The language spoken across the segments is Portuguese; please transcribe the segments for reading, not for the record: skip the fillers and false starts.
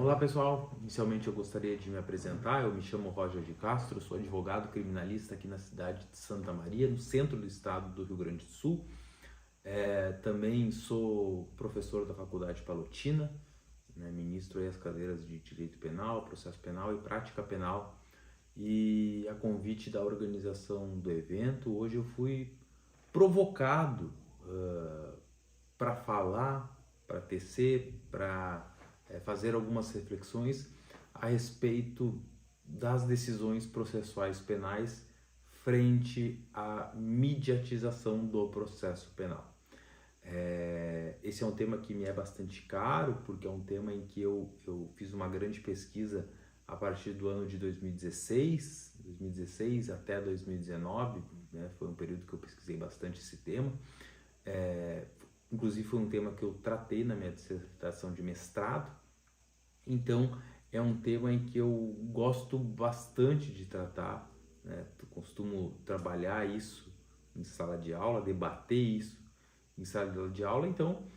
Olá pessoal, inicialmente eu gostaria de me apresentar. Eu me chamo Roger de Castro, sou advogado criminalista aqui na cidade de Santa Maria, no centro do estado do Rio Grande do Sul. Também sou professor da Faculdade Palotina, né, ministro aí as cadeiras de Direito Penal, Processo Penal e Prática Penal. E a convite da organização do evento, hoje eu fui provocado para falar, para tecer, para fazer algumas reflexões a respeito das decisões processuais penais frente à mediatização do processo penal. Esse é um tema que me é bastante caro, porque é um tema em que eu fiz uma grande pesquisa a partir do ano de 2016 até 2019, né? Foi um período que eu pesquisei bastante esse tema. Inclusive foi um tema que eu tratei na minha dissertação de mestrado. Então é um tema em que eu gosto bastante de tratar, né? Eu costumo trabalhar isso em sala de aula, debater isso em sala de aula. Então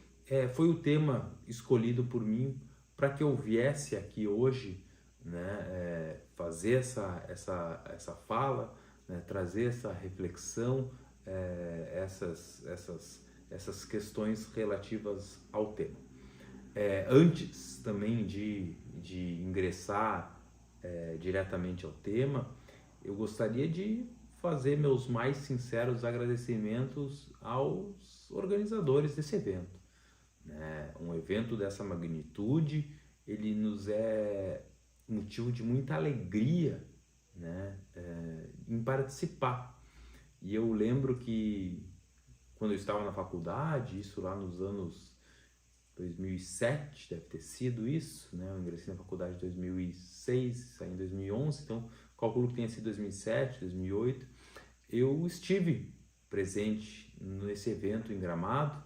foi o tema escolhido por mim para que eu viesse aqui hoje, né, fazer essa fala, né, trazer essa reflexão, essas questões relativas ao tema. Antes também de ingressar diretamente ao tema, eu gostaria de fazer meus mais sinceros agradecimentos aos organizadores desse evento, né? Um evento dessa magnitude, ele nos é motivo de muita alegria, né, em participar. E eu lembro que quando eu estava na faculdade, isso lá nos anos 2007, deve ter sido isso, né? Eu ingressei na faculdade em 2006, saí em 2011, então calculo que tenha sido 2007, 2008. Eu estive presente nesse evento em Gramado,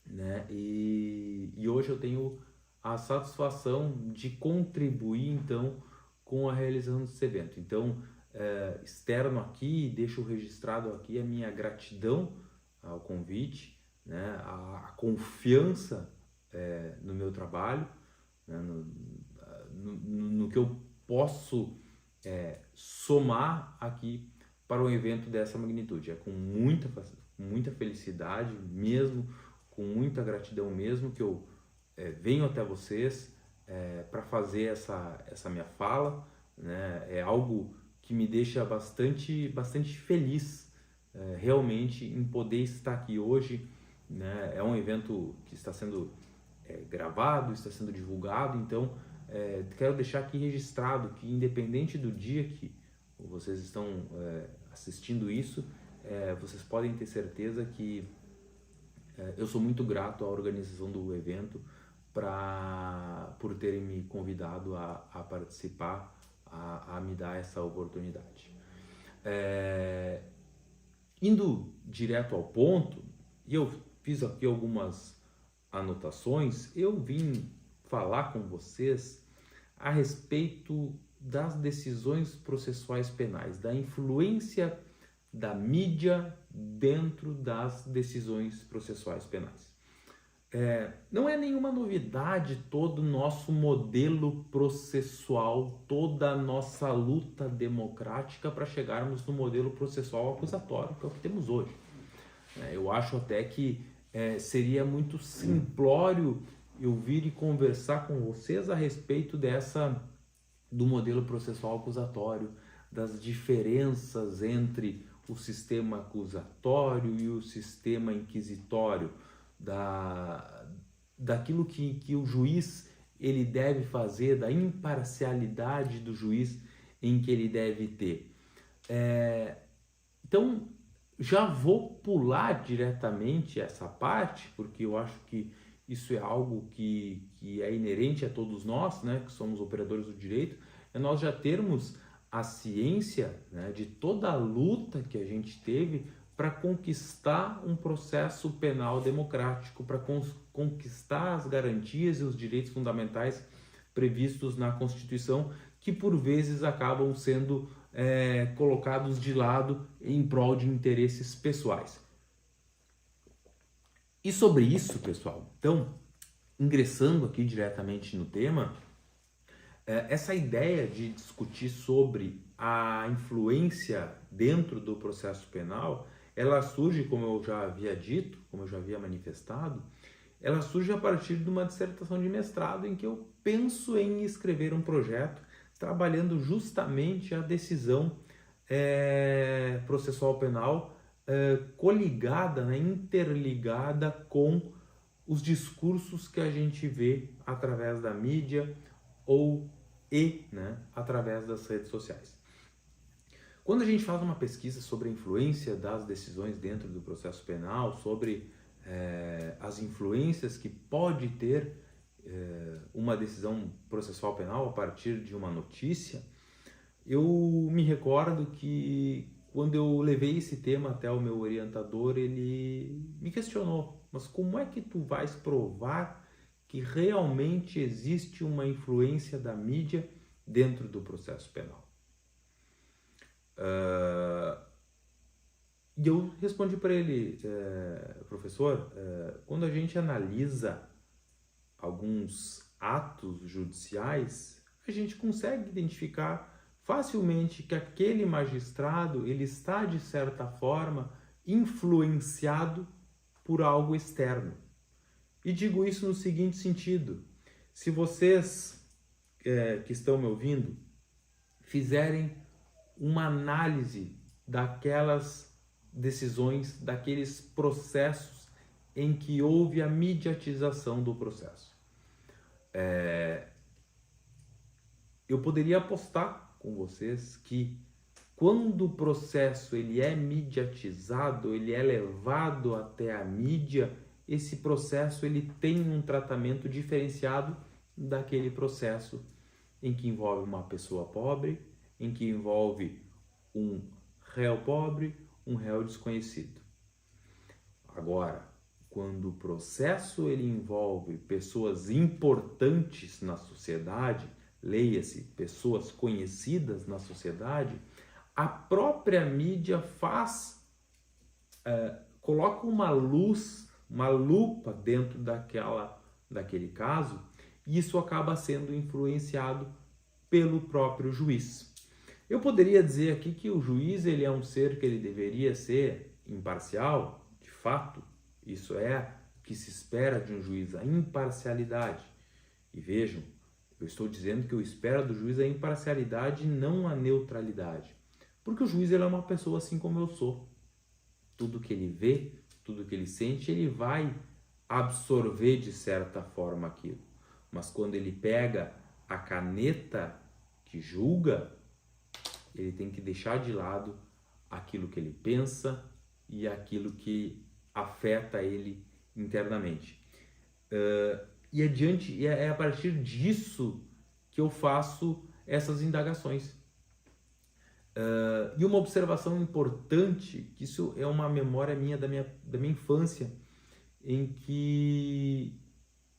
né? E hoje eu tenho a satisfação de contribuir então com a realização desse evento. Então, externo aqui, deixo registrado aqui a minha gratidão ao convite, né? A confiança no meu trabalho, né? No que eu posso somar aqui para um evento dessa magnitude. É com muita felicidade mesmo, com muita gratidão mesmo, que eu venho até vocês para fazer essa minha fala, né? É algo que me deixa bastante feliz, realmente, em poder estar aqui hoje, né? É um evento que está sendo gravado, está sendo divulgado, então quero deixar aqui registrado que, independente do dia que vocês estão assistindo isso, vocês podem ter certeza que eu sou muito grato à organização do evento por terem me convidado a participar, a me dar essa oportunidade. Indo direto ao ponto, e eu fiz aqui algumas anotações, eu vim falar com vocês a respeito das decisões processuais penais, da influência da mídia dentro das decisões processuais penais. Não é nenhuma novidade todo o nosso modelo processual, toda a nossa luta democrática para chegarmos no modelo processual acusatório, que é o que temos hoje. Eu acho até que seria muito simplório eu vir e conversar com vocês a respeito do modelo processual acusatório, das diferenças entre o sistema acusatório e o sistema inquisitório, daquilo que o juiz ele deve fazer, da imparcialidade do juiz em que ele deve ter. Então, já vou pular diretamente essa parte, porque eu acho que isso é algo que é inerente a todos nós, né, que somos operadores do direito, é nós já termos a ciência, né, de toda a luta que a gente teve para conquistar um processo penal democrático, para conquistar as garantias e os direitos fundamentais previstos na Constituição, que por vezes acabam sendo colocados de lado em prol de interesses pessoais. E sobre isso, pessoal, então, ingressando aqui diretamente no tema, Essa ideia de discutir sobre a influência dentro do processo penal, ela surge, como eu já havia dito, como eu já havia manifestado, ela surge a partir de uma dissertação de mestrado em que eu penso em escrever um projeto trabalhando justamente a decisão processual penal coligada, né, interligada com os discursos que a gente vê através da mídia né, através das redes sociais. Quando a gente faz uma pesquisa sobre a influência das decisões dentro do processo penal, sobre as influências que pode ter uma decisão processual penal a partir de uma notícia, eu me recordo que quando eu levei esse tema até o meu orientador, ele me questionou: mas como é que tu vais provar que realmente existe uma influência da mídia dentro do processo penal? E eu respondi para ele: professor, quando a gente analisa alguns atos judiciais, a gente consegue identificar facilmente que aquele magistrado ele está, de certa forma, influenciado por algo externo. E digo isso no seguinte sentido: se vocês que estão me ouvindo fizerem uma análise daquelas decisões, daqueles processos em que houve a mediatização do processo, eu poderia apostar com vocês que quando o processo ele é mediatizado, ele é levado até a mídia, esse processo ele tem um tratamento diferenciado daquele processo em que envolve uma pessoa pobre, em que envolve um réu pobre, um réu desconhecido. Agora, quando o processo ele envolve pessoas importantes na sociedade, leia-se, pessoas conhecidas na sociedade, a própria mídia coloca uma luz, uma lupa dentro daquele caso, e isso acaba sendo influenciado pelo próprio juiz. Eu poderia dizer aqui que o juiz ele é um ser que ele deveria ser imparcial, de fato, isso é o que se espera de um juiz, a imparcialidade. E vejam, eu estou dizendo que eu espero do juiz a imparcialidade e não a neutralidade. Porque o juiz ele é uma pessoa assim como eu sou. Tudo que ele vê, tudo que ele sente, ele vai absorver de certa forma aquilo. Mas quando ele pega a caneta que julga, ele tem que deixar de lado aquilo que ele pensa e aquilo que afeta ele internamente. E é a partir disso que eu faço essas indagações. E uma observação importante, que isso é uma memória minha da minha infância, em que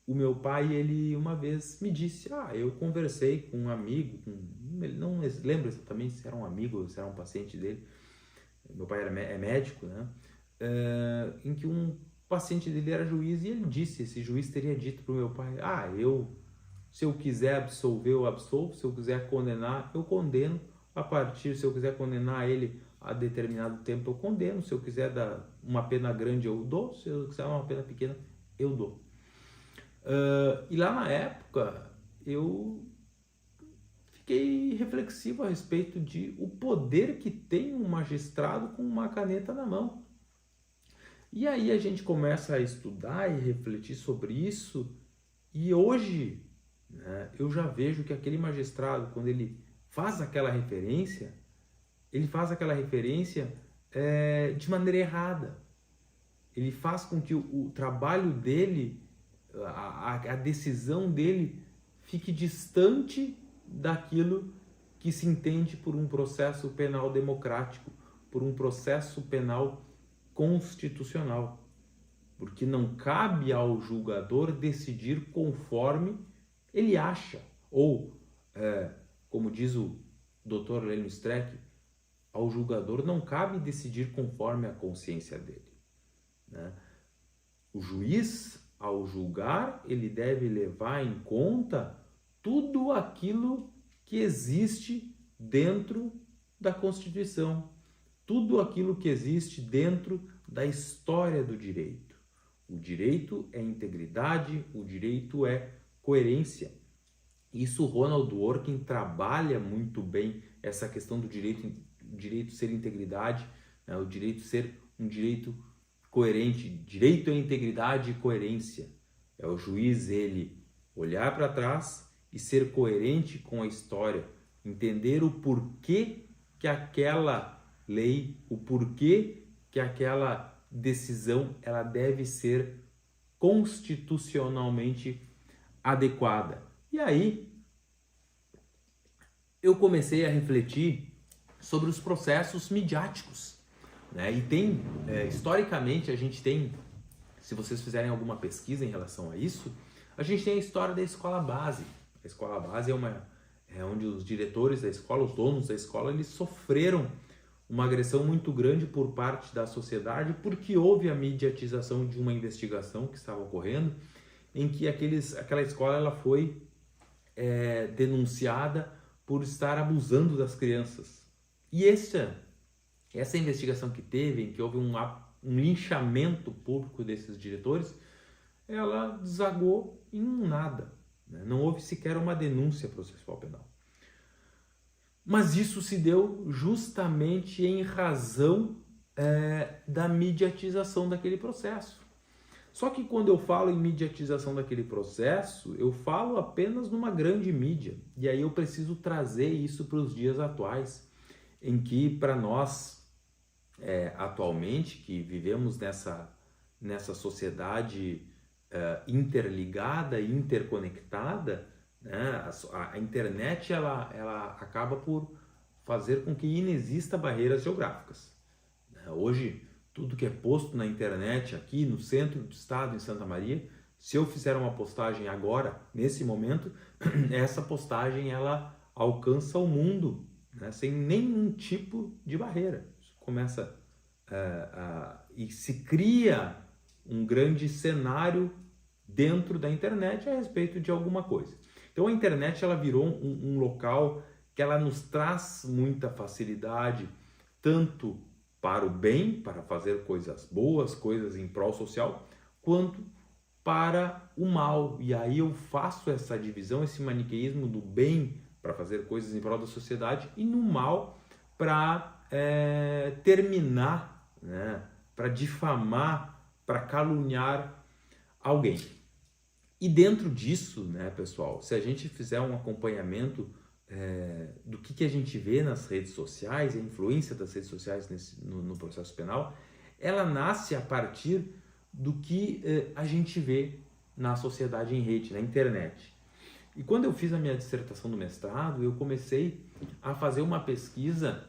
o meu pai, ele uma vez me disse: eu conversei com um amigo, ele não lembro exatamente se era um amigo ou se era um paciente dele, meu pai é médico, né? Em que um paciente dele era juiz, e ele disse, esse juiz teria dito para o meu pai: se eu quiser absolver, eu absolvo, se eu quiser condenar, eu condeno, se eu quiser condenar ele a determinado tempo, eu condeno, se eu quiser dar uma pena grande, eu dou, se eu quiser uma pena pequena, eu dou. E lá na época, eu fiquei reflexivo a respeito de o poder que tem um magistrado com uma caneta na mão. E aí a gente começa a estudar e refletir sobre isso, e hoje, né, eu já vejo que aquele magistrado, quando ele faz aquela referência, de maneira errada. Ele faz com que o trabalho dele, a decisão dele, fique distante daquilo que se entende por um processo penal democrático, por um processo penal constitucional. Porque não cabe ao julgador decidir conforme ele acha, ou, como diz o Dr. Lênio Streck, ao julgador não cabe decidir conforme a consciência dele, né? O juiz, ao julgar, ele deve levar em conta tudo aquilo que existe dentro da Constituição, tudo aquilo que existe dentro da história do direito. O direito é integridade, o direito é coerência. Isso Ronald Dworkin trabalha muito bem essa questão do direito ser integridade, né? O direito ser um direito coerente. Direito é integridade e coerência. É o juiz ele olhar para trás e ser coerente com a história, entender o porquê que aquela lei, o porquê que aquela decisão ela deve ser constitucionalmente adequada. E aí eu comecei a refletir sobre os processos midiáticos, né? E tem, historicamente, a gente tem, se vocês fizerem alguma pesquisa em relação a isso, a gente tem a história da escola base. A escola base é onde os diretores da escola, os donos da escola, eles sofreram uma agressão muito grande por parte da sociedade porque houve a mediatização de uma investigação que estava ocorrendo em que aquela escola ela foi denunciada por estar abusando das crianças. E essa investigação que teve, em que houve um linchamento público desses diretores, ela desagou em nada, né? Não houve sequer uma denúncia processual penal. Mas isso se deu justamente em razão da mediatização daquele processo. Só que quando eu falo em mediatização daquele processo, eu falo apenas numa grande mídia. E aí eu preciso trazer isso para os dias atuais, em que para nós, atualmente, que vivemos nessa sociedade interligada e interconectada, né? A internet ela acaba por fazer com que inexista barreiras geográficas. Hoje, tudo que é posto na internet aqui no centro do estado, em Santa Maria, se eu fizer uma postagem agora, nesse momento, essa postagem ela alcança o mundo, né? Sem nenhum tipo de barreira. Começa e se cria um grande cenário dentro da internet a respeito de alguma coisa. Então a internet ela virou um local que ela nos traz muita facilidade, tanto para o bem, para fazer coisas boas, coisas em prol social, quanto para o mal. E aí eu faço essa divisão, esse maniqueísmo do bem para fazer coisas em prol da sociedade e no mal para terminar, né? Para difamar, para caluniar alguém. E dentro disso, né, pessoal, se a gente fizer um acompanhamento do que a gente vê nas redes sociais, a influência das redes sociais no processo penal, ela nasce a partir do que a gente vê na sociedade em rede, na internet. E quando eu fiz a minha dissertação do mestrado, eu comecei a fazer uma pesquisa,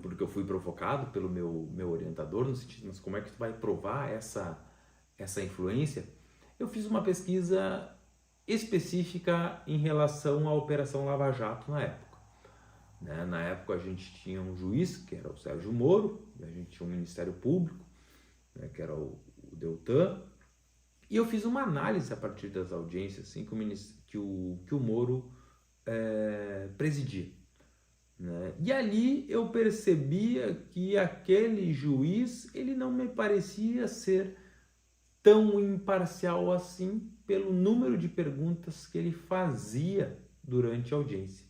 porque eu fui provocado pelo meu orientador, no sentido, mas como é que tu vai provar essa influência? Eu fiz uma pesquisa específica em relação à Operação Lava Jato na época. Né? Na época a gente tinha um juiz, que era o Sérgio Moro, e a gente tinha um Ministério Público, né, que era o Deltan, e eu fiz uma análise a partir das audiências assim, que o Moro presidia. Né? E ali eu percebia que aquele juiz ele não me parecia ser tão imparcial assim pelo número de perguntas que ele fazia durante a audiência.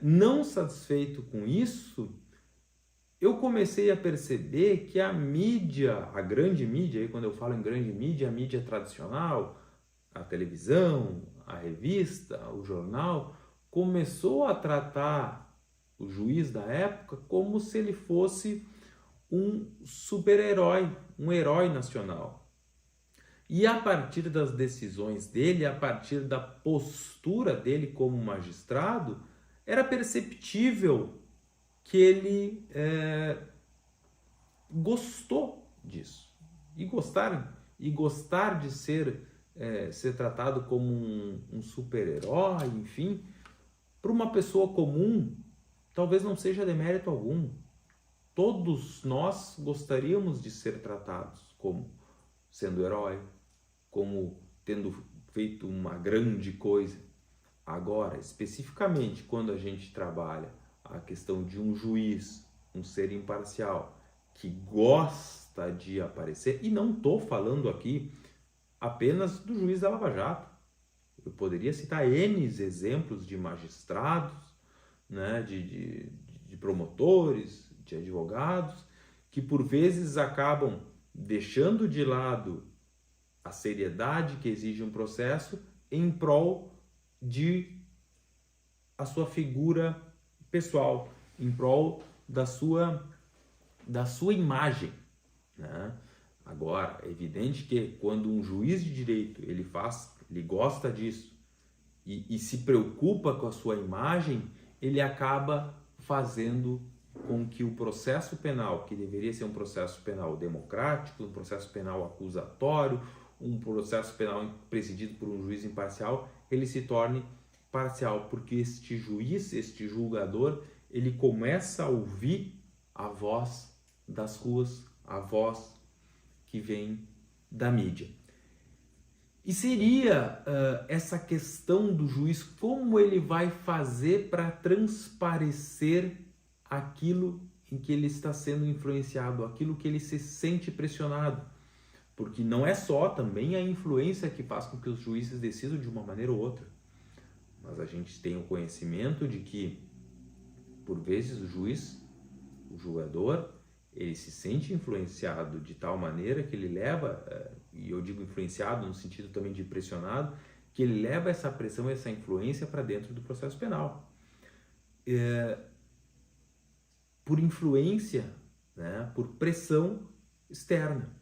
Não satisfeito com isso, eu comecei a perceber que a mídia, a grande mídia, aí quando eu falo em grande mídia, a mídia tradicional, a televisão, a revista, o jornal, começou a tratar o juiz da época como se ele fosse um super-herói, um herói nacional. E a partir das decisões dele, a partir da postura dele como magistrado, era perceptível que ele gostou disso. E gostar de ser tratado como um super-herói, enfim, para uma pessoa comum, talvez não seja demérito algum. Todos nós gostaríamos de ser tratados como sendo herói, como tendo feito uma grande coisa. Agora, especificamente, quando a gente trabalha a questão de um juiz, um ser imparcial, que gosta de aparecer, e não estou falando aqui apenas do juiz da Lava Jato. Eu poderia citar N exemplos de magistrados, né, de promotores, de advogados, que por vezes acabam deixando de lado a seriedade que exige um processo em prol de a sua figura pessoal, em prol da sua imagem, né? Agora, é evidente que quando um juiz de direito ele gosta disso e se preocupa com a sua imagem, ele acaba fazendo com que o processo penal, que deveria ser um processo penal democrático, um processo penal acusatório, um processo penal presidido por um juiz imparcial, ele se torne parcial, porque este juiz, este julgador, ele começa a ouvir a voz das ruas, a voz que vem da mídia. E seria essa questão do juiz, como ele vai fazer para transparecer aquilo em que ele está sendo influenciado, aquilo que ele se sente pressionado. Porque não é só também a influência que faz com que os juízes decidam de uma maneira ou outra. Mas a gente tem o conhecimento de que, por vezes, o juiz, o julgador, ele se sente influenciado de tal maneira que ele leva, e eu digo influenciado no sentido também de pressionado, que ele leva essa pressão, essa influência para dentro do processo penal. Por influência, né, por pressão externa.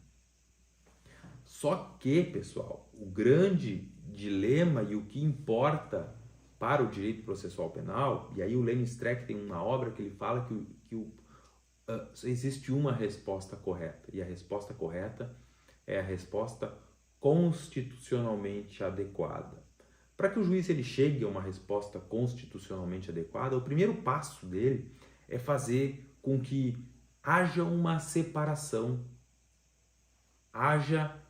Só que, pessoal, o grande dilema e o que importa para o direito processual penal, e aí o Lênin Streck tem uma obra que ele fala que existe uma resposta correta, e a resposta correta é a resposta constitucionalmente adequada. Para que o juiz ele chegue a uma resposta constitucionalmente adequada, o primeiro passo dele é fazer com que haja uma separação, haja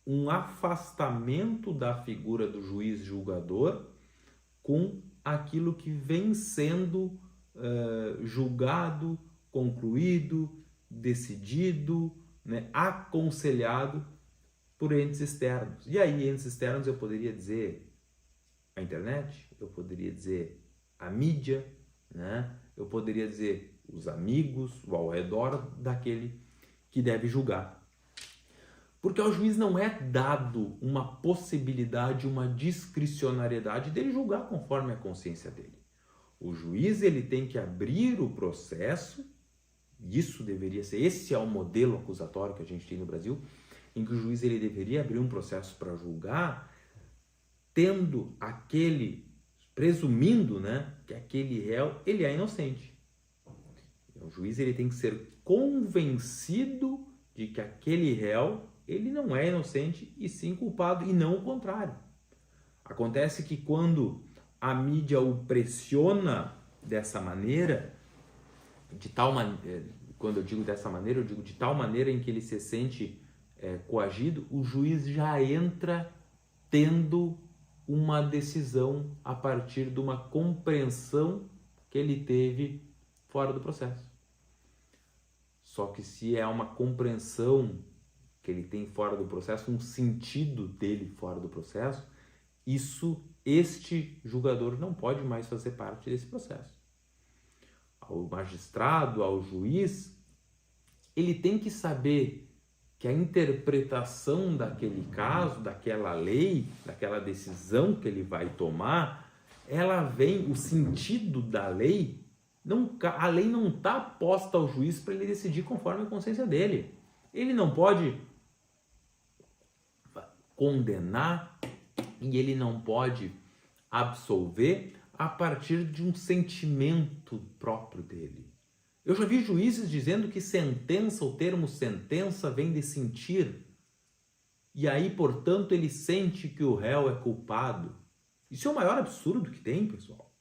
um afastamento da figura do juiz julgador com aquilo que vem sendo julgado, concluído, decidido, né, aconselhado por entes externos. E aí, entes externos, eu poderia dizer a internet, eu poderia dizer a mídia, né, eu poderia dizer os amigos, o ao redor daquele que deve julgar. Porque ao juiz não é dado uma possibilidade, uma discricionariedade dele julgar conforme a consciência dele. O juiz ele tem que abrir o processo, isso deveria ser, esse é o modelo acusatório que a gente tem no Brasil, em que o juiz ele deveria abrir um processo para julgar, tendo presumindo, né, que aquele réu ele é inocente. O juiz ele tem que ser convencido de que aquele réu ele não é inocente e sim culpado, e não o contrário. Acontece que quando a mídia o pressiona dessa maneira, quando eu digo dessa maneira, eu digo de tal maneira em que ele se sente coagido, o juiz já entra tendo uma decisão a partir de uma compreensão que ele teve fora do processo. Só que se é uma compreensão que ele tem fora do processo, um sentido dele fora do processo, este julgador não pode mais fazer parte desse processo. Ao magistrado, ao juiz, ele tem que saber que a interpretação daquele caso, daquela lei, daquela decisão que ele vai tomar, o sentido da lei, a lei não está posta ao juiz para ele decidir conforme a consciência dele. Ele não pode condenar e ele não pode absolver a partir de um sentimento próprio dele. Eu já vi juízes dizendo que sentença, o termo sentença vem de sentir, e aí, portanto, ele sente que o réu é culpado. Isso é o maior absurdo que tem, pessoal.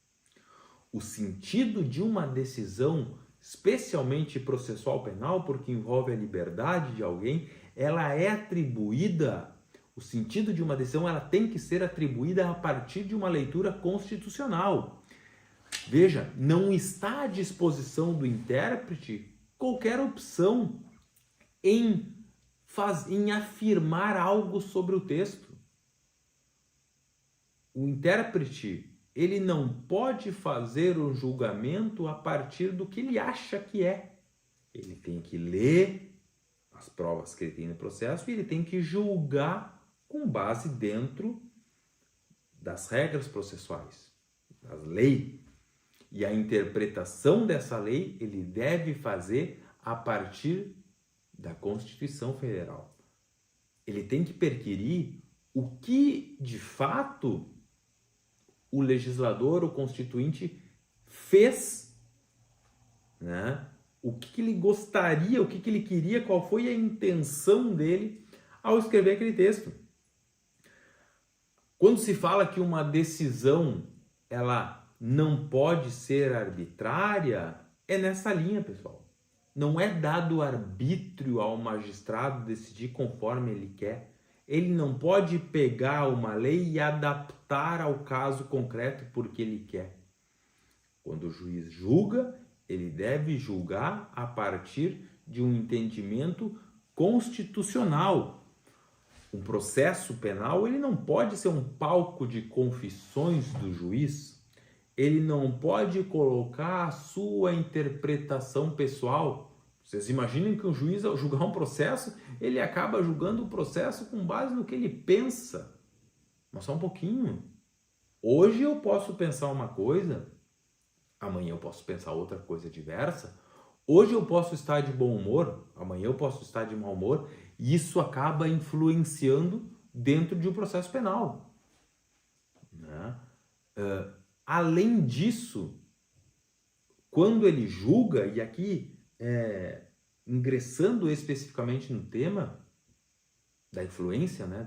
O sentido de uma decisão, especialmente processual penal, porque envolve a liberdade de alguém, ela é atribuída O sentido de uma decisão ela tem que ser atribuída a partir de uma leitura constitucional. Veja, não está à disposição do intérprete qualquer opção em afirmar algo sobre o texto. O intérprete, ele não pode fazer um julgamento a partir do que ele acha que é. Ele tem que ler as provas que ele tem no processo e ele tem que julgar com base dentro das regras processuais, das leis. E a interpretação dessa lei ele deve fazer a partir da Constituição Federal. Ele tem que perquirir o que, de fato, o legislador, o constituinte, fez, né? O que ele gostaria, o que ele queria, qual foi a intenção dele ao escrever aquele texto. Quando se fala que uma decisão ela não pode ser arbitrária, é nessa linha, pessoal. Não é dado arbítrio ao magistrado decidir conforme ele quer. Ele não pode pegar uma lei e adaptar ao caso concreto porque ele quer. Quando o juiz julga, ele deve julgar a partir de um entendimento constitucional. Um processo penal ele não pode ser um palco de confissões do juiz. Ele não pode colocar a sua interpretação pessoal. Vocês imaginam que o juiz, ao julgar um processo, ele acaba julgando o processo com base no que ele pensa. Mas só um pouquinho. Hoje eu posso pensar uma coisa, amanhã eu posso pensar outra coisa diversa. Hoje eu posso estar de bom humor, amanhã eu posso estar de mau humor, e isso acaba influenciando dentro de um processo penal. Né? Além disso, quando ele julga, e aqui ingressando especificamente no tema da influência, né,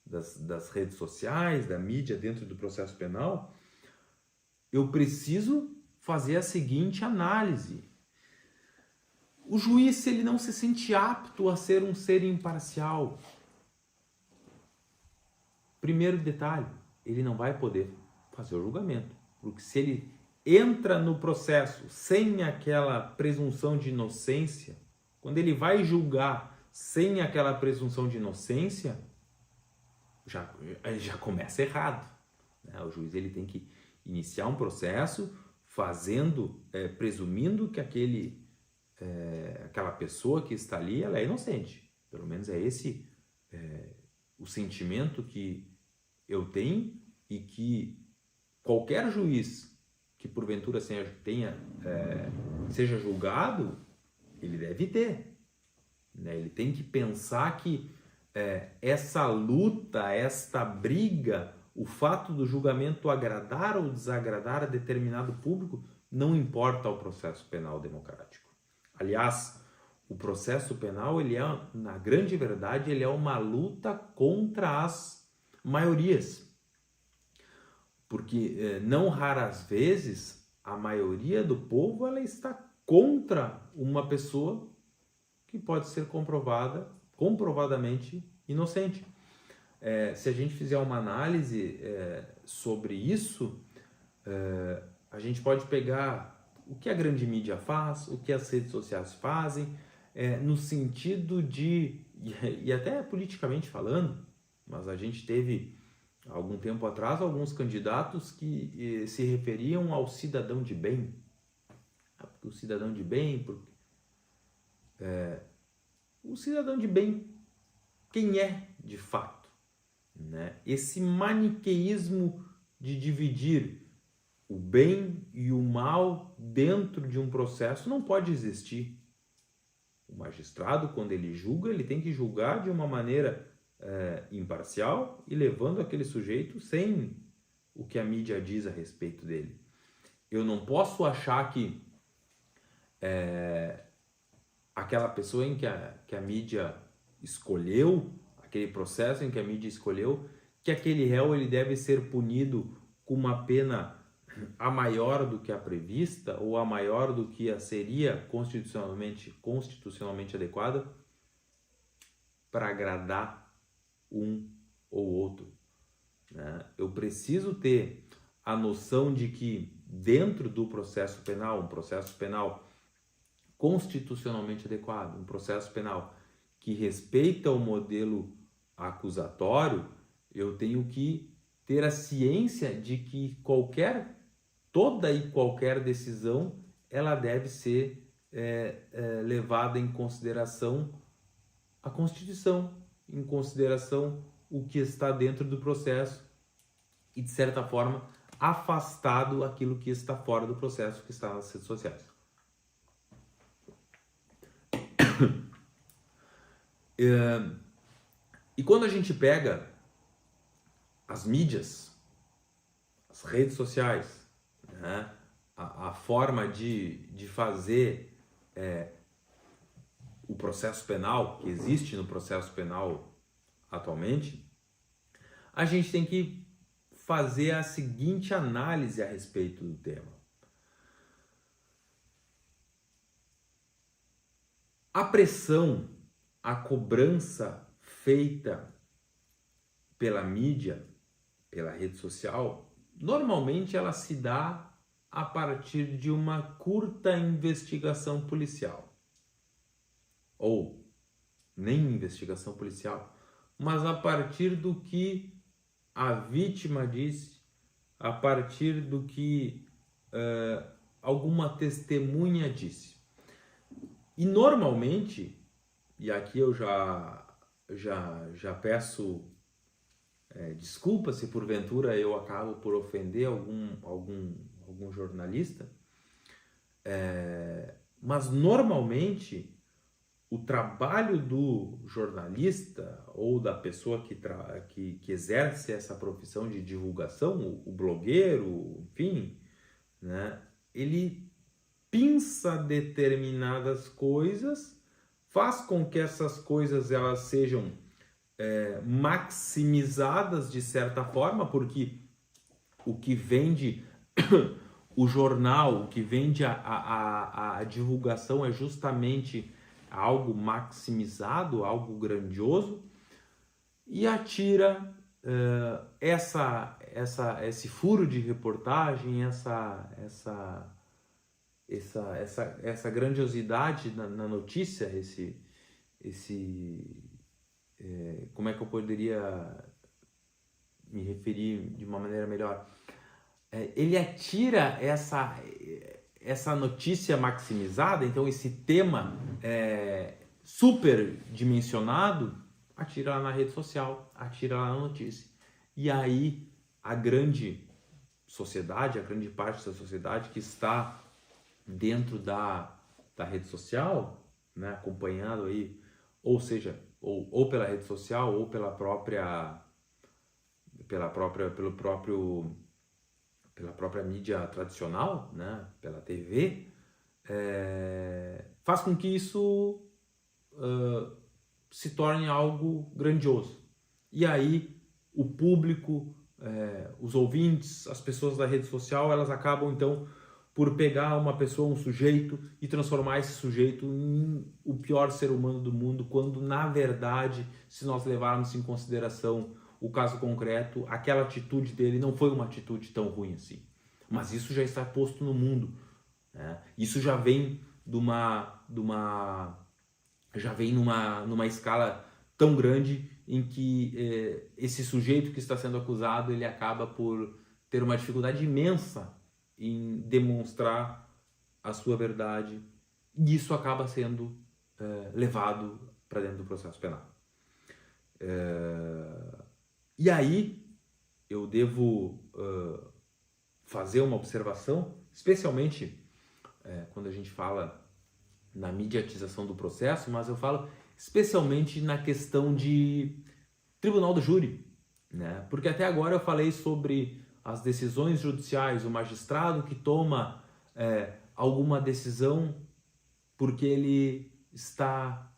das redes sociais, da mídia dentro do processo penal, eu preciso fazer a seguinte análise. O juiz, se ele não se sente apto a ser um ser imparcial, primeiro detalhe, ele não vai poder fazer o julgamento, porque se ele entra no processo sem aquela presunção de inocência, quando ele vai julgar sem aquela presunção de inocência, já começa errado. Né? O juiz ele tem que iniciar um processo presumindo que aquela pessoa que está ali ela é inocente. Pelo menos é esse o sentimento que eu tenho e que qualquer juiz que porventura seja julgado, ele deve ter. Né? Ele tem que pensar que essa luta, esta briga, o fato do julgamento agradar ou desagradar a determinado público, não importa ao processo penal democrático. Aliás, o processo penal, na grande verdade, ele é uma luta contra as maiorias. Porque não raras vezes a maioria do povo ela está contra uma pessoa que pode ser comprovadamente inocente. Se a gente fizer uma análise sobre isso, a gente pode pegar o que a grande mídia faz, o que as redes sociais fazem, no sentido e até politicamente falando, mas a gente teve algum tempo atrás, alguns candidatos que se referiam ao cidadão de bem. O cidadão de bem, o cidadão de bem, quem é de fato? Né? Esse maniqueísmo de dividir o bem e o mal dentro de um processo não pode existir. O magistrado, quando ele julga, ele tem que julgar de uma maneira imparcial e levando aquele sujeito sem o que a mídia diz a respeito dele. Eu não posso achar que aquela pessoa em que a mídia escolheu, aquele processo em que a mídia escolheu, que aquele réu ele deve ser punido com uma pena a maior do que a prevista ou a maior do que seria constitucionalmente adequada. para agradar um ou outro, né? Eu preciso ter a noção de que dentro do processo penal, um processo penal constitucionalmente adequado, um processo penal que respeita o modelo acusatório, eu tenho que ter a ciência de que toda e qualquer decisão ela deve ser levada em consideração a Constituição, em consideração o que está dentro do processo e, de certa forma, afastado aquilo que está fora do processo, que está nas redes sociais. E quando a gente pega as mídias, as redes sociais, né, a forma de fazer o processo penal, que existe no processo penal atualmente, a gente tem que fazer a seguinte análise a respeito do tema. A pressão, a cobrança feita pela mídia, pela rede social, normalmente ela se dá a partir de uma curta investigação policial. Ou nem investigação policial, mas a partir do que a vítima disse, a partir do que alguma testemunha disse. E normalmente, e aqui eu já peço desculpa se porventura eu acabo por ofender algum jornalista, mas normalmente o trabalho do jornalista ou da pessoa que exerce essa profissão de divulgação, o blogueiro, enfim, né, ele pinça determinadas coisas, faz com que essas coisas elas sejam maximizadas de certa forma, porque o que vende o jornal, o que vende a divulgação é justamente algo maximizado, algo grandioso, e atira esse furo de reportagem, essa grandiosidade na notícia, como é que eu poderia me referir de uma maneira melhor? Ele atira essa notícia maximizada, então esse tema super dimensionado, atira lá na rede social, atira lá na notícia. E aí a grande sociedade, a grande parte da sociedade que está dentro da rede social, né, acompanhando aí, ou seja, ou pela rede social ou pela própria mídia tradicional, né, pela TV, faz com que isso se torne algo grandioso. E aí o público, os ouvintes, as pessoas da rede social, elas acabam então por pegar uma pessoa, um sujeito, e transformar esse sujeito em o pior ser humano do mundo, quando na verdade, se nós levarmos em consideração o caso concreto, aquela atitude dele não foi uma atitude tão ruim assim. Mas isso já está posto no mundo, né? Isso já vem numa escala tão grande em que esse sujeito que está sendo acusado, ele acaba por ter uma dificuldade imensa em demonstrar a sua verdade, e isso acaba sendo levado para dentro do processo penal. E aí eu devo fazer uma observação, especialmente quando a gente fala na mediatização do processo, mas eu falo especialmente na questão de tribunal do júri, né? Porque até agora eu falei sobre as decisões judiciais, o magistrado que toma alguma decisão porque ele está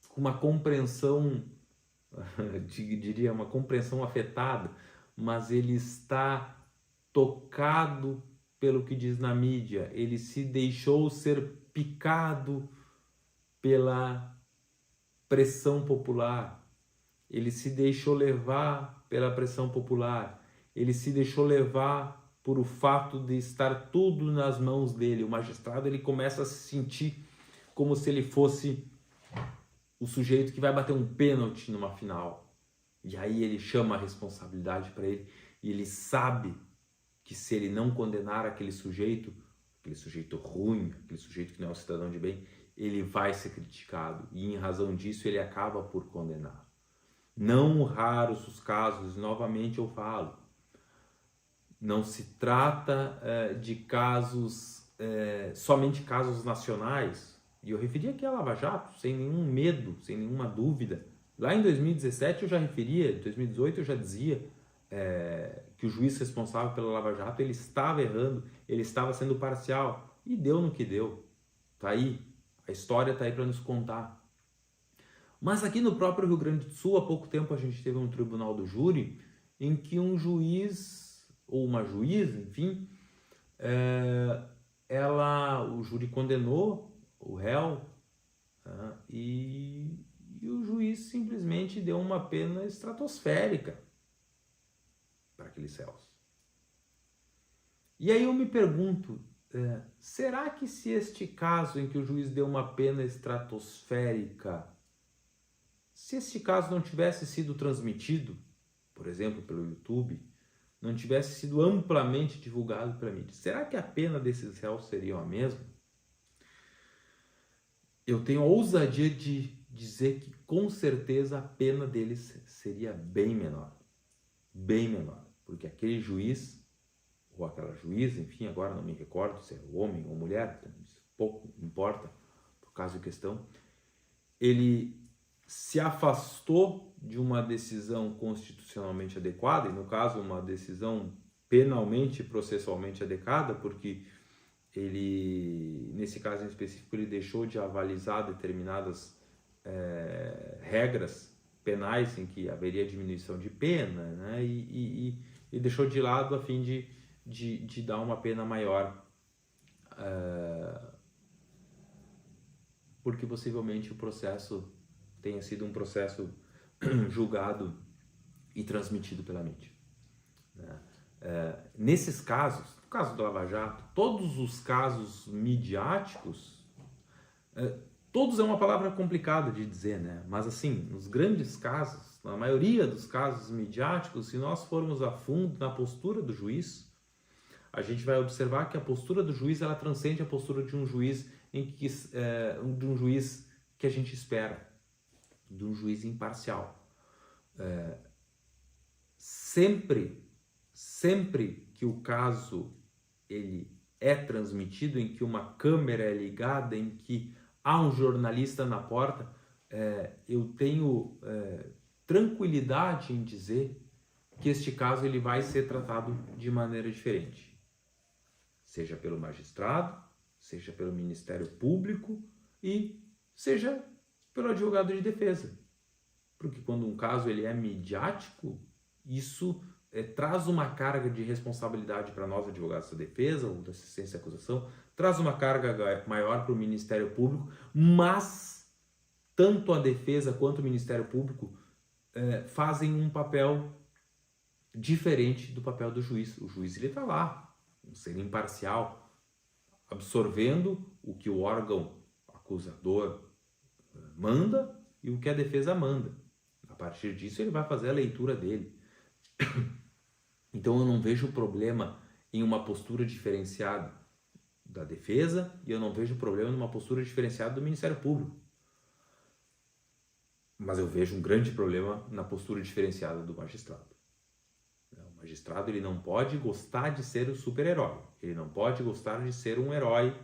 com uma compreensão, diria uma compreensão afetada, mas ele está tocado pelo que diz na mídia, ele se deixou ser picado pressão popular, ele se deixou levar pela pressão popular, ele se deixou levar por o fato de estar tudo nas mãos dele. O magistrado, ele começa a se sentir como se ele fosse o sujeito que vai bater um pênalti numa final. E aí ele chama a responsabilidade para ele e ele sabe que se ele não condenar aquele sujeito ruim, aquele sujeito que não é um cidadão de bem, ele vai ser criticado. E em razão disso ele acaba por condenar. Não raros os casos, novamente eu falo, não se trata de casos, somente casos nacionais. E eu referi aqui a Lava Jato, sem nenhum medo, sem nenhuma dúvida. Lá em 2017 eu já referia, em 2018 eu já dizia que o juiz responsável pela Lava Jato, ele estava errando, ele estava sendo parcial. E deu no que deu. Tá aí, a história está aí para nos contar. Mas aqui no próprio Rio Grande do Sul, há pouco tempo a gente teve um tribunal do júri em que um juiz, ou uma juíza, enfim, o júri condenou o réu e o juiz simplesmente deu uma pena estratosférica para aqueles réus. E aí eu me pergunto, será que se este caso em que o juiz deu uma pena estratosférica, se este caso não tivesse sido transmitido, por exemplo, pelo YouTube, não tivesse sido amplamente divulgado pela mídia, será que a pena desses réus seria a mesma? Eu tenho a ousadia de dizer que com certeza a pena deles seria bem menor. Bem menor. Porque aquele juiz, ou aquela juíza, enfim, agora não me recordo se é homem ou mulher, isso pouco importa por causa de questão, ele se afastou de uma decisão constitucionalmente adequada, e no caso uma decisão penalmente e processualmente adequada, porque ele, nesse caso em específico, ele deixou de avalizar determinadas regras penais em que haveria diminuição de pena, né? E deixou de lado a fim de dar uma pena maior, porque possivelmente o processo tenha sido um processo julgado e transmitido pela mídia, né? Nesses casos, no caso do Lava Jato, todos os casos midiáticos, todos é uma palavra complicada de dizer, né? Mas assim, nos grandes casos, na maioria dos casos midiáticos, se nós formos a fundo na postura do juiz, a gente vai observar que a postura do juiz, ela transcende a postura de um juiz de um juiz que a gente espera, de um juiz imparcial. Sempre que o caso ele é transmitido, em que uma câmera é ligada, em que há um jornalista na porta, eu tenho tranquilidade em dizer que este caso ele vai ser tratado de maneira diferente. Seja pelo magistrado, seja pelo Ministério Público e seja pelo advogado de defesa. Porque quando um caso ele é midiático, isso traz uma carga de responsabilidade para nós, advogados da defesa ou da assistência à acusação, traz uma carga maior para o Ministério Público, mas tanto a defesa quanto o Ministério Público fazem um papel diferente do papel do juiz. O juiz ele está lá, um ser imparcial, absorvendo o que o órgão acusador manda e o que a defesa manda. A partir disso ele vai fazer a leitura dele. Então eu não vejo problema em uma postura diferenciada da defesa e eu não vejo problema numa postura diferenciada do Ministério Público. Mas eu vejo um grande problema na postura diferenciada do magistrado. O magistrado ele não pode gostar de ser o super-herói, ele não pode gostar de ser um herói,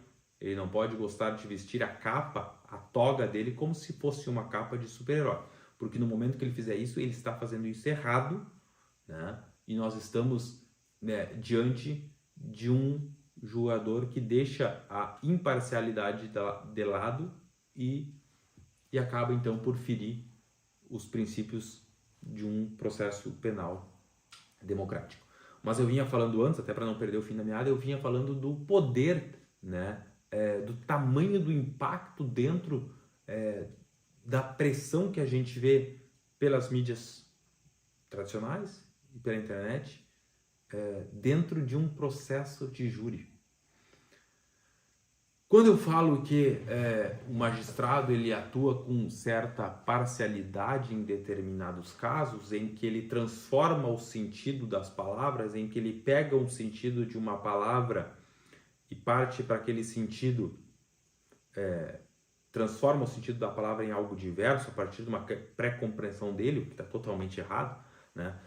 ele não pode gostar de vestir a capa, a toga dele como se fosse uma capa de super-herói. Porque no momento que ele fizer isso, ele está fazendo isso errado, né? E nós estamos, né, diante de um julgador que deixa a imparcialidade de lado e acaba então por ferir os princípios de um processo penal democrático. Mas eu vinha falando antes, até para não perder o fim da meada, eu vinha falando do poder, né, do tamanho do impacto dentro da pressão que a gente vê pelas mídias tradicionais e pela internet dentro de um processo de júri. Quando eu falo que o magistrado ele atua com certa parcialidade em determinados casos, em que ele transforma o sentido das palavras, em que ele pega um sentido de uma palavra e parte para aquele sentido, transforma o sentido da palavra em algo diverso a partir de uma pré-compreensão dele, o que está totalmente errado, né?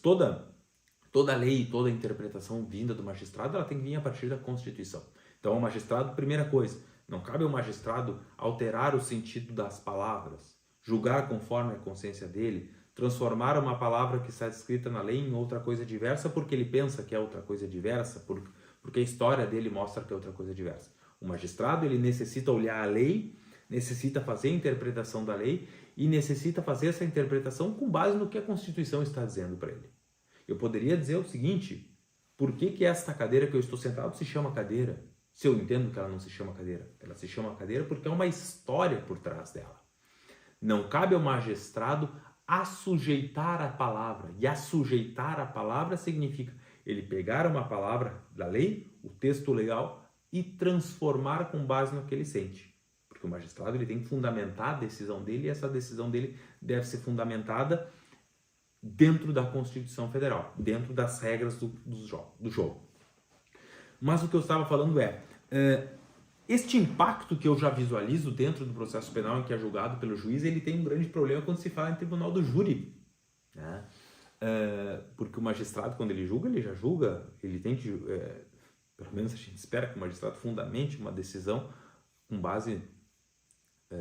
Toda lei, toda interpretação vinda do magistrado, ela tem que vir a partir da Constituição. Então, o magistrado, primeira coisa, não cabe ao magistrado alterar o sentido das palavras, julgar conforme a consciência dele, transformar uma palavra que está escrita na lei em outra coisa diversa porque ele pensa que é outra coisa diversa, porque a história dele mostra que é outra coisa diversa. O magistrado, ele necessita olhar a lei, necessita fazer a interpretação da lei e necessita fazer essa interpretação com base no que a Constituição está dizendo para ele. Eu poderia dizer o seguinte: por que esta cadeira que eu estou sentado se chama cadeira? Se eu entendo que ela não se chama cadeira. Ela se chama cadeira porque é uma história por trás dela. Não cabe ao magistrado assujeitar a palavra. E assujeitar a palavra significa ele pegar uma palavra da lei, o texto legal, e transformar com base no que ele sente. Porque o magistrado ele tem que fundamentar a decisão dele e essa decisão dele deve ser fundamentada dentro da Constituição Federal, dentro das regras do jogo. Mas o que eu estava falando este impacto que eu já visualizo dentro do processo penal em que é julgado pelo juiz, ele tem um grande problema quando se fala em tribunal do júri, né? Porque o magistrado, quando ele julga, ele já julga, ele tem que, pelo menos a gente espera que o magistrado fundamente uma decisão com base,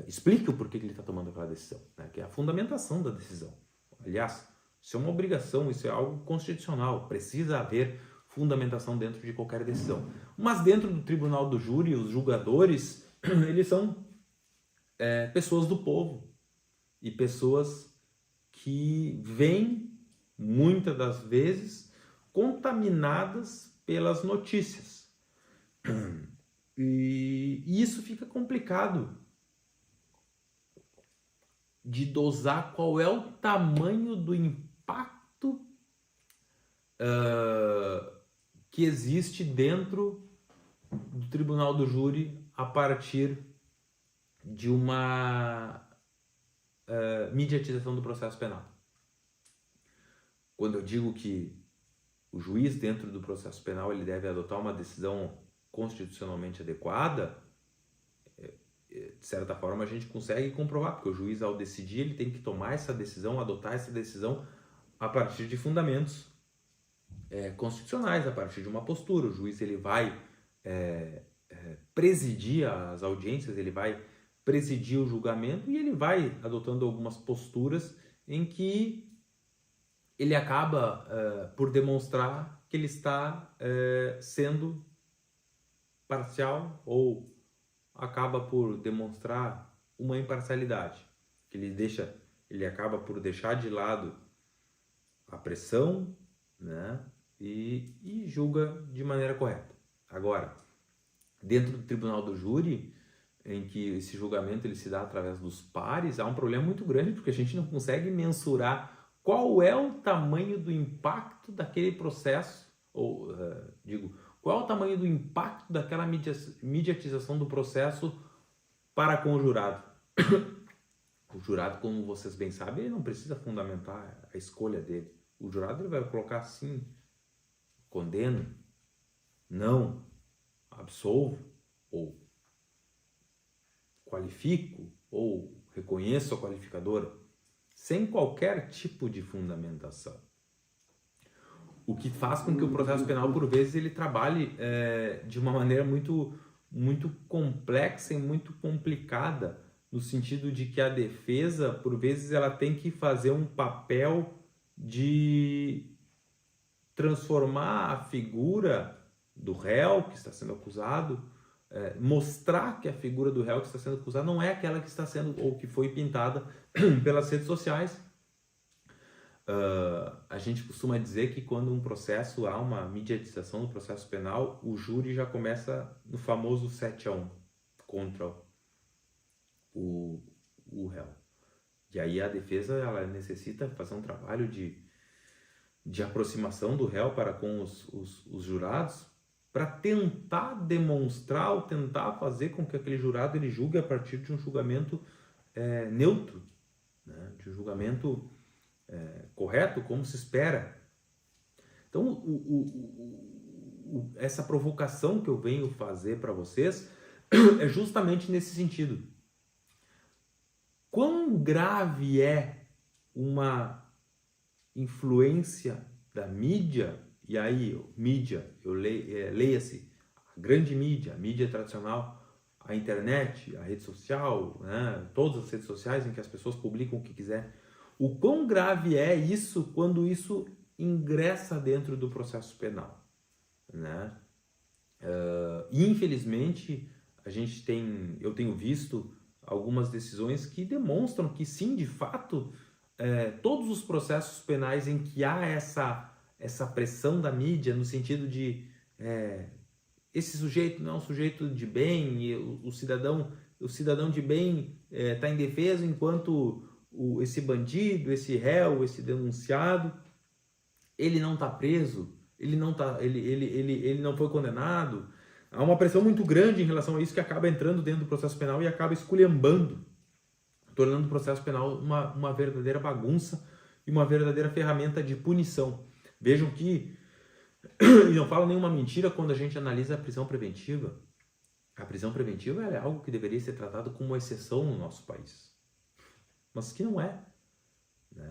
explique o porquê que ele está tomando aquela decisão, né? Que é a fundamentação da decisão. Aliás, isso é uma obrigação, isso é algo constitucional, precisa haver fundamentação dentro de qualquer decisão. Mas dentro do tribunal do júri, os julgadores, eles são pessoas do povo e pessoas que vêm, muitas das vezes, contaminadas pelas notícias. E isso fica complicado de dosar qual é o tamanho do impacto que existe dentro do tribunal do júri a partir de uma mediatização do processo penal. Quando eu digo que o juiz dentro do processo penal ele deve adotar uma decisão constitucionalmente adequada, de certa forma a gente consegue comprovar, porque o juiz ao decidir ele tem que tomar essa decisão, adotar essa decisão a partir de fundamentos constitucionais, a partir de uma postura. O juiz ele vai presidir as audiências, ele vai presidir o julgamento e ele vai adotando algumas posturas em que ele acaba por demonstrar que ele está sendo parcial ou acaba por demonstrar uma imparcialidade, que ele acaba por deixar de lado a pressão, né? E julga de maneira correta. Agora, dentro do tribunal do júri, em que esse julgamento ele se dá através dos pares, há um problema muito grande, porque a gente não consegue mensurar qual é o tamanho do impacto daquele processo, ou, qual é o tamanho do impacto daquela mediatização do processo para com o jurado. O jurado, como vocês bem sabem, ele não precisa fundamentar a escolha dele. O jurado ele vai colocar sim, condeno, não, absolvo, ou qualifico, ou reconheço a qualificadora, sem qualquer tipo de fundamentação. O que faz com que o processo penal, por vezes, ele trabalhe de uma maneira muito, muito complexa e muito complicada, no sentido de que a defesa, por vezes, ela tem que fazer um papel de transformar a figura do réu que está sendo acusado, mostrar que a figura do réu que está sendo acusado não é aquela que está sendo ou que foi pintada pelas redes sociais. A gente costuma dizer que quando um processo há uma mediatização do processo penal, o júri já começa no famoso 7-1 contra o o réu. E aí a defesa ela necessita fazer um trabalho de aproximação do réu para com os jurados, para tentar demonstrar ou tentar fazer com que aquele jurado ele julgue a partir de um julgamento neutro, né? De um julgamento correto, como se espera. Então, essa provocação que eu venho fazer para vocês é justamente nesse sentido. Quão grave é uma influência da mídia, e aí, mídia, leia-se, a grande mídia, a mídia tradicional, a internet, a rede social, né, todas as redes sociais em que as pessoas publicam o que quiser. O quão grave é isso quando isso ingressa dentro do processo penal, né? Infelizmente, eu tenho visto algumas decisões que demonstram que sim, de fato, todos os processos penais em que há essa pressão da mídia no sentido de esse sujeito não é um sujeito de bem, e o cidadão de bem está indefeso enquanto esse bandido, esse réu, esse denunciado, ele não está preso, ele não foi condenado. Há uma pressão muito grande em relação a isso que acaba entrando dentro do processo penal e acaba esculhambando, tornando o processo penal uma verdadeira bagunça e uma verdadeira ferramenta de punição. Vejam que, e não falo nenhuma mentira quando a gente analisa a prisão preventiva. A prisão preventiva é algo que deveria ser tratado como uma exceção no nosso país, mas que não é.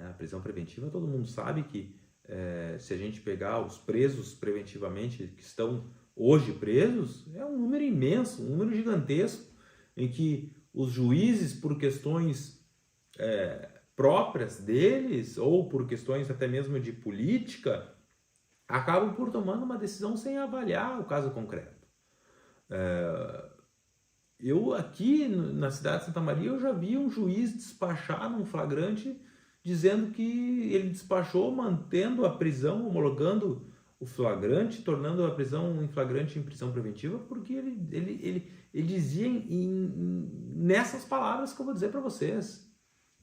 A prisão preventiva, todo mundo sabe que se a gente pegar os presos preventivamente que estão hoje presos, é um número imenso, um número gigantesco, em que os juízes, por questões próprias deles, ou por questões até mesmo de política, acabam por tomando uma decisão sem avaliar o caso concreto. Eu aqui na cidade de Santa Maria, eu já vi um juiz despachar num flagrante, dizendo que ele despachou mantendo a prisão, homologando o flagrante, tornando a prisão em flagrante em prisão preventiva, porque ele dizia nessas palavras que eu vou dizer para vocês.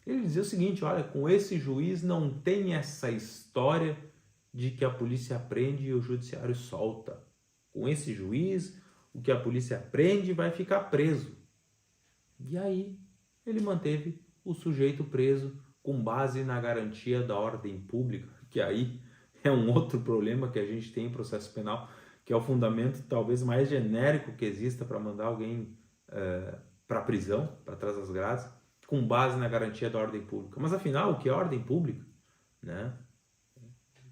Ele dizia o seguinte: olha, com esse juiz não tem essa história de que a polícia prende e o judiciário solta. Com esse juiz, o que a polícia prende vai ficar preso. E aí ele manteve o sujeito preso com base na garantia da ordem pública, que aí é um outro problema que a gente tem em processo penal, que é o fundamento talvez mais genérico que exista para mandar alguém para a prisão, para trás das grades, com base na garantia da ordem pública. Mas afinal, o que é ordem pública? Né?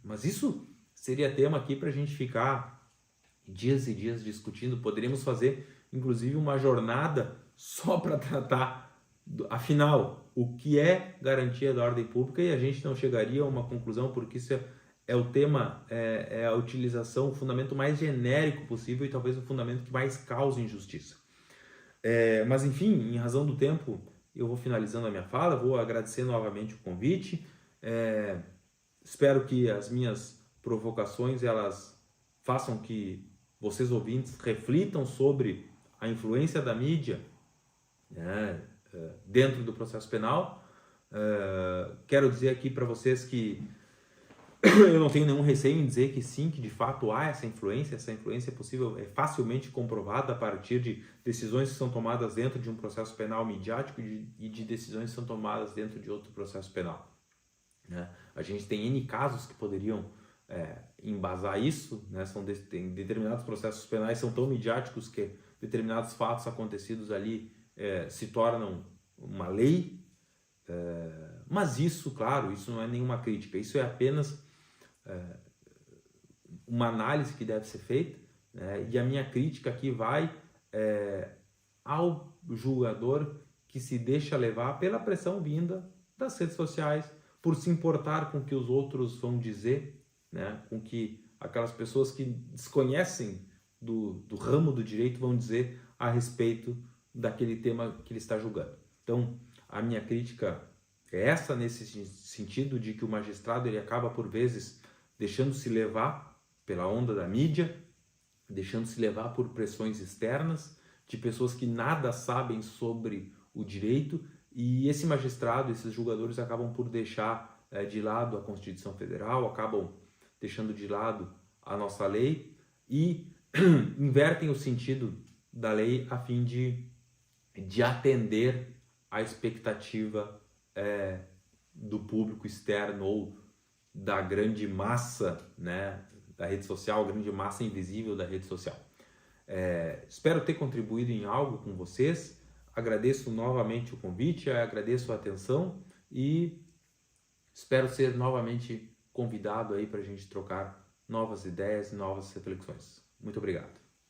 Mas isso seria tema aqui para a gente ficar dias e dias discutindo. Poderíamos fazer, inclusive, uma jornada só para tratar, afinal, o que é garantia da ordem pública, e a gente não chegaria a uma conclusão, porque isso é o tema, é a utilização, o fundamento mais genérico possível e talvez o fundamento que mais cause injustiça. Mas enfim, em razão do tempo, eu vou finalizando a minha fala, vou agradecer novamente o convite. Espero que as minhas provocações elas façam que vocês ouvintes reflitam sobre a influência da mídia dentro do processo penal. Quero dizer aqui para vocês que eu não tenho nenhum receio em dizer que sim, que de fato há essa influência é possível, é facilmente comprovada a partir de decisões que são tomadas dentro de um processo penal midiático e de decisões que são tomadas dentro de outro processo penal. A gente tem N casos que poderiam embasar isso, tem determinados processos penais são tão midiáticos que determinados fatos acontecidos ali se tornam uma lei, mas isso, claro, isso não é nenhuma crítica, isso é apenas uma análise que deve ser feita, e a minha crítica aqui vai ao julgador que se deixa levar pela pressão vinda das redes sociais, por se importar com o que os outros vão dizer, com que aquelas pessoas que desconhecem do ramo do direito vão dizer a respeito daquele tema que ele está julgando. Então, a minha crítica é essa, nesse sentido de que o magistrado ele acaba, por vezes, deixando-se levar pela onda da mídia, deixando-se levar por pressões externas, de pessoas que nada sabem sobre o direito E esse magistrado, esses julgadores acabam por deixar de lado a Constituição Federal, acabam deixando de lado a nossa lei e invertem o sentido da lei a fim de atender à expectativa do público externo ou da grande massa, né, da rede social, a grande massa invisível da rede social. Espero ter contribuído em algo com vocês. Agradeço novamente o convite, agradeço a atenção e espero ser novamente convidado aí para a gente trocar novas ideias e novas reflexões. Muito obrigado.